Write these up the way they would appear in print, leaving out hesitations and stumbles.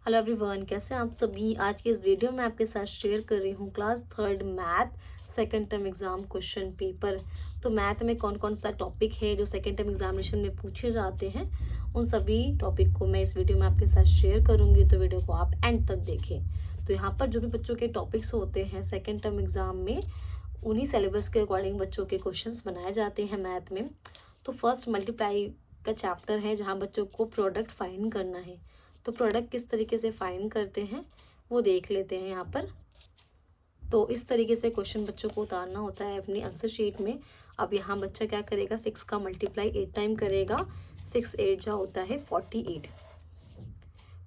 Hello everyone, कैसे हैं आप सभी। आज के इस वीडियो में आपके साथ शेयर कर रही हूँ class 3rd math second term exam question paper. तो मैथ में कौन कौन सा टॉपिक है जो सेकेंड टर्म एग्जामिनेशन में पूछे जाते हैं, उन सभी टॉपिक को मैं इस वीडियो में आपके साथ शेयर करूँगी। तो वीडियो को आप एंड तक देखें। तो यहाँ पर जो भी बच्चों के टॉपिक्स होते हैं सेकेंड टर्म एग्जाम में, उन्हीं सिलेबस के अकॉर्डिंग बच्चों के क्वेश्चन बनाए जाते हैं मैथ में। तो फर्स्ट मल्टीप्लाई का चैप्टर है जहाँ बच्चों को प्रोडक्ट फाइंड करना है। तो प्रोडक्ट किस तरीके से फाइंड करते हैं वो देख लेते हैं यहाँ पर। तो इस तरीके से क्वेश्चन बच्चों को उतारना होता है अपनी आंसर शीट में। अब यहाँ बच्चा क्या करेगा, 6 का मल्टीप्लाई 8 टाइम करेगा। 6 8 जा होता है 48।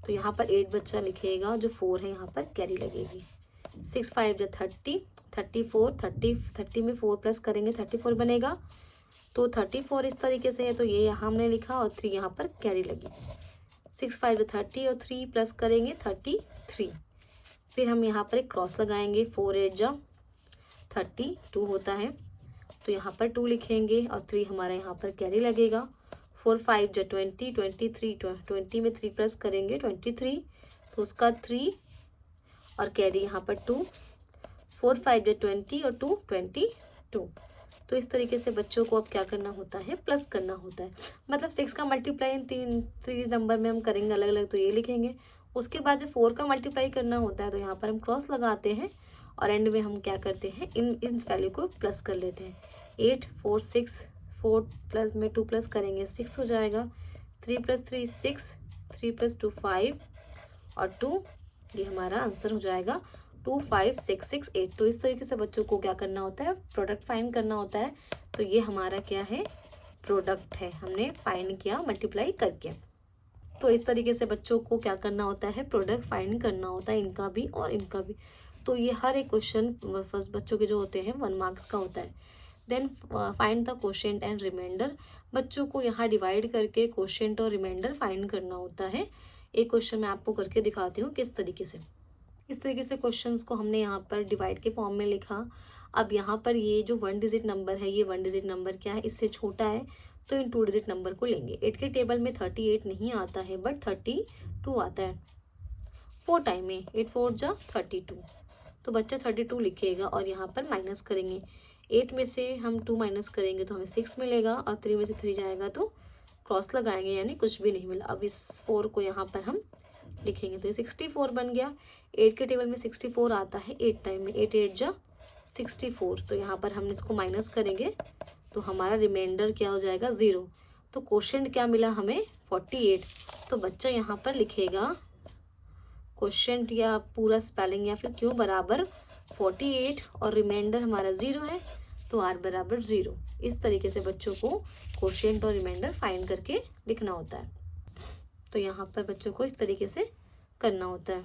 तो यहाँ पर 8 बच्चा लिखेगा, जो 4 है यहाँ पर कैरी लगेगी। 6 5 जा 30, 34, 30 में 4 प्लस करेंगे 34 बनेगा। तो 34 इस तरीके से है, तो ये यहाँ हमने लिखा और 3 यहाँ पर कैरी लगी। 6 5 30 और 3 प्लस करेंगे 33। फिर हम यहाँ पर एक क्रॉस लगाएंगे। 4 8 जा 32 होता है, तो यहाँ पर 2 लिखेंगे और 3 हमारा यहाँ पर कैरी लगेगा। 4 5 जा 20, 23, 20 में 3 प्लस करेंगे 23, तो उसका 3 और कैरी यहाँ पर 2। 4 5 जा 20 और 2 22। तो इस तरीके से बच्चों को अब क्या करना होता है, प्लस करना होता है। मतलब 6 का मल्टीप्लाई इन 3 नंबर में हम करेंगे अलग अलग, तो ये लिखेंगे। उसके बाद जब 4 का मल्टीप्लाई करना होता है तो यहाँ पर हम क्रॉस लगाते हैं और एंड में हम क्या करते हैं, इन वैल्यू को प्लस कर लेते हैं। 8 4 6, 4 प्लस में 2 प्लस करेंगे 6 हो जाएगा। 3 + 3 6, 3 + 2 5 और 2, ये हमारा आंसर हो जाएगा 2 5 6 6 8। तो इस तरीके से बच्चों को क्या करना होता है, प्रोडक्ट फाइंड करना होता है। तो ये हमारा क्या है, प्रोडक्ट है, हमने फाइंड किया मल्टीप्लाई करके। तो इस तरीके से बच्चों को क्या करना होता है, प्रोडक्ट फाइंड करना होता है, इनका भी और इनका भी। तो ये हर एक क्वेश्चन फर्स्ट बच्चों के जो होते हैं 1 मार्क्स का होता है। Then find the quotient and reminder. बच्चों को यहाँ डिवाइड करके क्वोशेंट और रिमाइंडर फाइंड करना होता है। एक क्वेश्चन मैं आपको करके दिखाती हूँ किस तरीके से। इस तरीके से क्वेश्चंस को हमने यहाँ पर डिवाइड के फॉर्म में लिखा। अब यहाँ पर ये जो 1 डिजिट नंबर है, ये 1 डिजिट नंबर क्या है, इससे छोटा है, तो इन 2 डिजिट नंबर को लेंगे। 8 के टेबल में 38 नहीं आता है, बट 32 आता है। 4 टाइम में 8 4 जा 32, तो बच्चा 32 लिखेगा और यहाँ पर माइनस करेंगे। 8 में से हम 2 माइनस करेंगे तो हमें 6 मिलेगा और 3 में से 3 जाएगा तो क्रॉस लगाएंगे, यानी कुछ भी नहीं मिला। अब इस 4 को यहाँ पर हम लिखेंगे तो ये 64 बन गया। 8 के टेबल में 64 आता है 8 टाइम में। 8 8 जा 64, तो यहाँ पर हम इसको माइनस करेंगे तो हमारा रिमाइंडर क्या हो जाएगा, 0। तो क्वोशेंट क्या मिला हमें, 48। तो बच्चा यहाँ पर लिखेगा क्वोशेंट या पूरा स्पेलिंग या फिर क्यों बराबर 48 और रिमाइंडर हमारा 0 है, तो r बराबर 0। इस तरीके से बच्चों को क्वोशेंट और रिमाइंडर फाइंड करके लिखना होता है। तो यहाँ पर बच्चों को इस तरीके से करना होता है।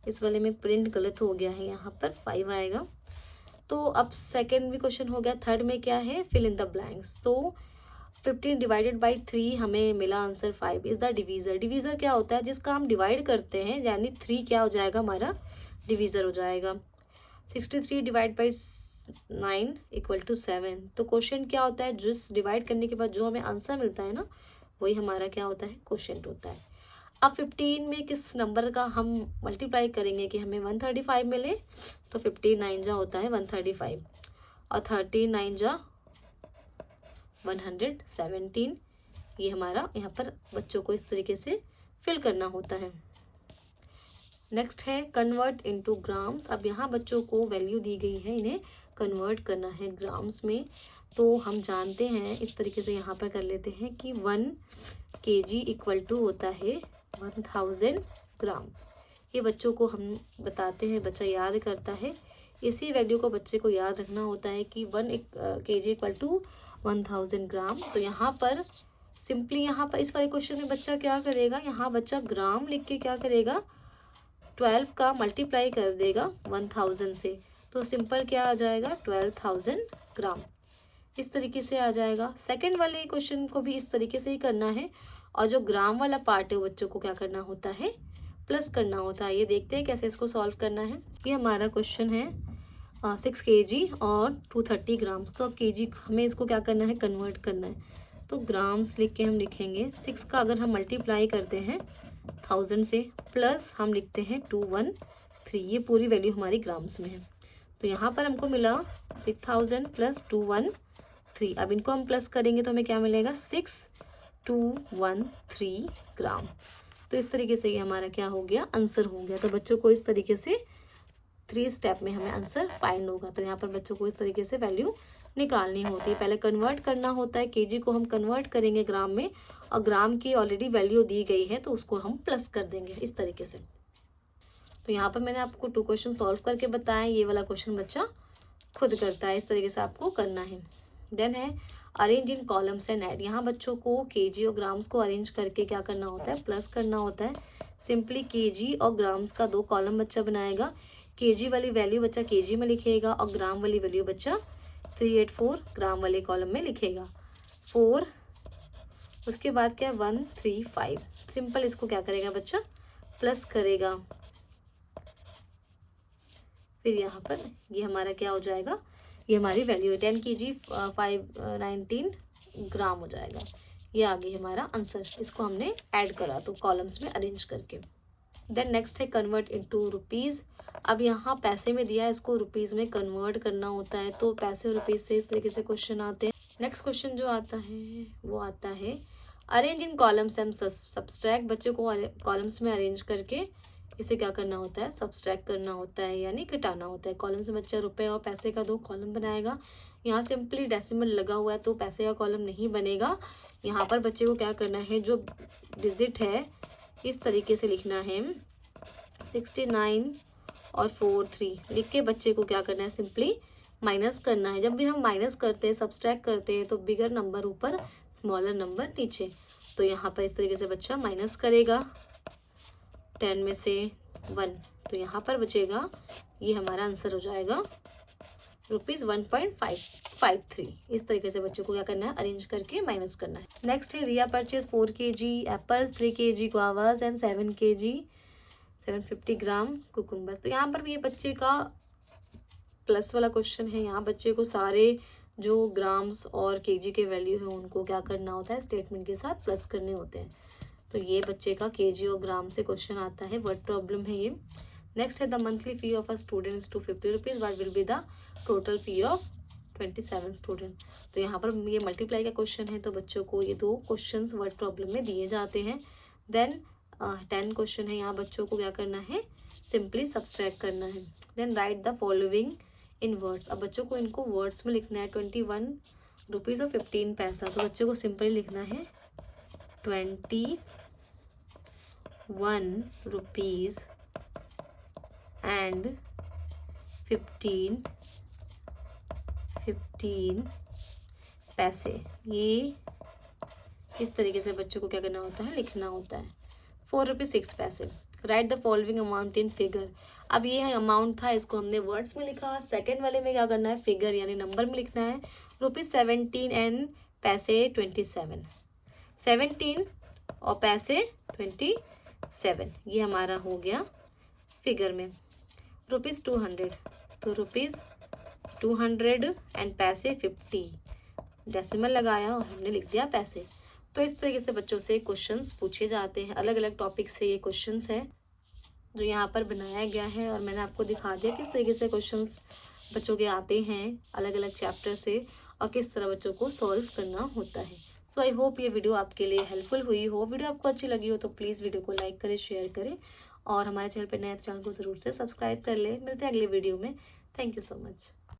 इस वाले में प्रिंट गलत हो गया है, यहाँ पर 5 आएगा। तो अब सेकंड भी क्वेश्चन हो गया। थर्ड में क्या है, फिल इन द ब्लैंक्स। तो 15 डिवाइडेड बाई 3 हमें मिला answer 5 is the divisor. Divisor क्या होता है, जिसका हम डिवाइड करते हैं, यानी 3 क्या हो जाएगा, हमारा डिवीज़र हो जाएगा। 63 डिवाइड बाई 9 = 7। तो क्वेश्चन क्या होता है, जिस डिवाइड करने के बाद जो हमें आंसर मिलता है ना, वही हमारा क्या होता है, क्वोशेंट होता है। अब 15 में किस नंबर का हम मल्टीप्लाई करेंगे कि हमें 135 मिले, तो 15 9 जा होता है 135 और 13 9 जा 117। ये हमारा यहाँ पर बच्चों को इस तरीके से फिल करना होता है। नेक्स्ट है कन्वर्ट इनटू ग्राम्स। अब यहाँ बच्चों को वैल्यू दी गई है, इन्हें कन्वर्ट करना है ग्राम्स में। तो हम जानते हैं, इस तरीके से यहाँ पर कर लेते हैं कि 1 kg = होता है 1000 ग्राम। ये बच्चों को हम बताते हैं, बच्चा याद करता है। इसी वैल्यू को बच्चे को याद रखना होता है कि 1 kg = 1000 ग्राम। तो यहाँ पर सिंपली यहाँ पर इस वाले क्वेश्चन में बच्चा क्या करेगा, यहाँ बच्चा ग्राम लिख के क्या करेगा, 12 का मल्टीप्लाई कर देगा 1000 से। तो सिंपल क्या आ जाएगा, 12,000 ग्राम। इस तरीके से आ जाएगा। सेकंड वाले क्वेश्चन को भी इस तरीके से ही करना है, और जो ग्राम वाला पार्ट है वो बच्चों को क्या करना होता है, प्लस करना होता है। ये देखते हैं कैसे इसको सॉल्व करना है। ये हमारा क्वेश्चन है 6 kg और 230 ग्राम्स। तो अब kg हमें इसको क्या करना है, कन्वर्ट करना है। तो ग्राम्स लिख के हम लिखेंगे 6 का अगर हम मल्टीप्लाई करते हैं 1000 से, प्लस हम लिखते हैं 213, ये पूरी वैल्यू हमारी ग्राम्स में है। तो यहाँ पर हमको मिला 6000 प्लस 213। अब इनको हम प्लस करेंगे तो हमें क्या मिलेगा, 6213 ग्राम। तो इस तरीके से ये हमारा क्या हो गया, आंसर हो गया। तो बच्चों को इस तरीके से 3 स्टेप में हमें आंसर फाइंड होगा। तो यहाँ पर बच्चों को इस तरीके से वैल्यू निकालनी होती है। पहले कन्वर्ट करना होता है, केजी को हम कन्वर्ट करेंगे ग्राम में, और ग्राम की ऑलरेडी वैल्यू दी गई है तो उसको हम प्लस कर देंगे इस तरीके से। तो यहाँ पर मैंने आपको 2 क्वेश्चन सॉल्व करके बताया। ये वाला क्वेश्चन बच्चा खुद करता है, इस तरीके से आपको करना है। देन है arrange in columns and add. यहाँ बच्चों को केजी और ग्राम्स को अरेंज करके क्या करना होता है, प्लस करना होता है। सिंपली केजी और ग्राम्स का 2 कॉलम बच्चा बनाएगा। केजी वाली वैल्यू बच्चा केजी में लिखेगा और ग्राम वाली वैल्यू बच्चा 384 ग्राम वाले कॉलम में लिखेगा। 4, उसके बाद क्या 135। सिंपल इसको क्या करेगा बच्चा, प्लस करेगा। फिर यहाँ पर ये हमारा क्या हो जाएगा, ये हमारी वैल्यू है 10 kg 519 ग्राम हो जाएगा। ये आ गई हमारा आंसर। इसको हमने ऐड करा तो कॉलम्स में अरेंज करके। देन नेक्स्ट है कन्वर्ट इनटू रुपीज़। अब यहाँ पैसे में दिया है, इसको रुपीज़ में कन्वर्ट करना होता है। तो पैसे और रुपीज़ से इस तरीके से क्वेश्चन आते हैं। नेक्स्ट क्वेश्चन जो आता है वो आता है arrange in columns and subtract. बच्चों को कॉलम्स में अरेंज करके इसे क्या करना होता है, सब्सट्रैक्ट करना होता है, यानी घटाना होता है। कॉलम से बच्चा रुपए और पैसे का 2 कॉलम बनाएगा। यहाँ सिंपली डेसिमल लगा हुआ है तो पैसे का कॉलम नहीं बनेगा। यहाँ पर बच्चे को क्या करना है, जो डिजिट है इस तरीके से लिखना है 69 और 43 लिख के बच्चे को क्या करना है, सिंपली माइनस करना है। जब भी हम माइनस करते हैं, सब्सट्रैक्ट करते हैं, तो बिगर नंबर ऊपर, स्मॉलर नंबर नीचे। तो यहाँ पर इस तरीके से बच्चा माइनस करेगा 10 में से 1, तो यहाँ पर बचेगा, ये हमारा आंसर हो जाएगा ₹1.553। इस तरीके से बच्चों को क्या करना है, अरेंज करके माइनस करना है। नेक्स्ट है Riya purchase 4 kg apples, 3 kg guavas and 7 kg 750 gram cucumbers. तो यहाँ पर भी ये बच्चे का प्लस वाला क्वेश्चन है। यहाँ बच्चे को सारे जो ग्राम्स और केजी के वैल्यू है उनको क्या करना होता है, स्टेटमेंट के साथ प्लस करने होते हैं। तो ये बच्चे का केजी और ग्राम से क्वेश्चन आता है, वर्ड प्रॉब्लम है ये। नेक्स्ट है the monthly fee of a student is 250 rupees, what will be the total fee of 27 student. तो यहाँ पर ये मल्टीप्लाई का क्वेश्चन है, तो बच्चों को ये 2 क्वेश्चंस वर्ड प्रॉब्लम में दिए जाते हैं। देन 10 क्वेश्चन है, यहाँ बच्चों को क्या करना है, सिंपली सब्सट्रैक्ट करना है। Then write the following in words. अब बच्चों को इनको वर्ड्स में लिखना है 21 रुपीज़ और 15 पैसा। तो बच्चों को सिंपली लिखना है 21 रुपीज़ एंड 15 पैसे। ये इस तरीके से बच्चों को क्या करना होता है, लिखना होता है। 4 रुपीज़ 6 पैसे। Right the following amount in figure. अब ये अमाउंट था, इसको हमने वर्ड्स में लिखा। सेकेंड वाले में क्या करना है, फिगर यानी नंबर में लिखना है ₹17 एंड पैसे 27। 17 और पैसे 27, ये हमारा हो गया फिगर में। ₹200, तो ₹200 एंड पैसे 50, डेसिमल लगाया और हमने लिख दिया पैसे। तो इस तरीके से बच्चों से क्वेश्चंस पूछे जाते हैं। अलग अलग टॉपिक से ये क्वेश्चंस है जो यहाँ पर बनाया गया है, और मैंने आपको दिखा दिया किस तरीके से क्वेश्चंस बच्चों के आते हैं अलग अलग चैप्टर से, और किस तरह बच्चों को सॉल्व करना होता है। सो आई होप ये वीडियो आपके लिए हेल्पफुल हुई हो। वीडियो आपको अच्छी लगी हो तो प्लीज़ वीडियो को लाइक करें, शेयर करें, और हमारे चैनल पर नए चैनल को ज़रूर से सब्सक्राइब कर ले। मिलते हैं अगले वीडियो में। Thank you so much.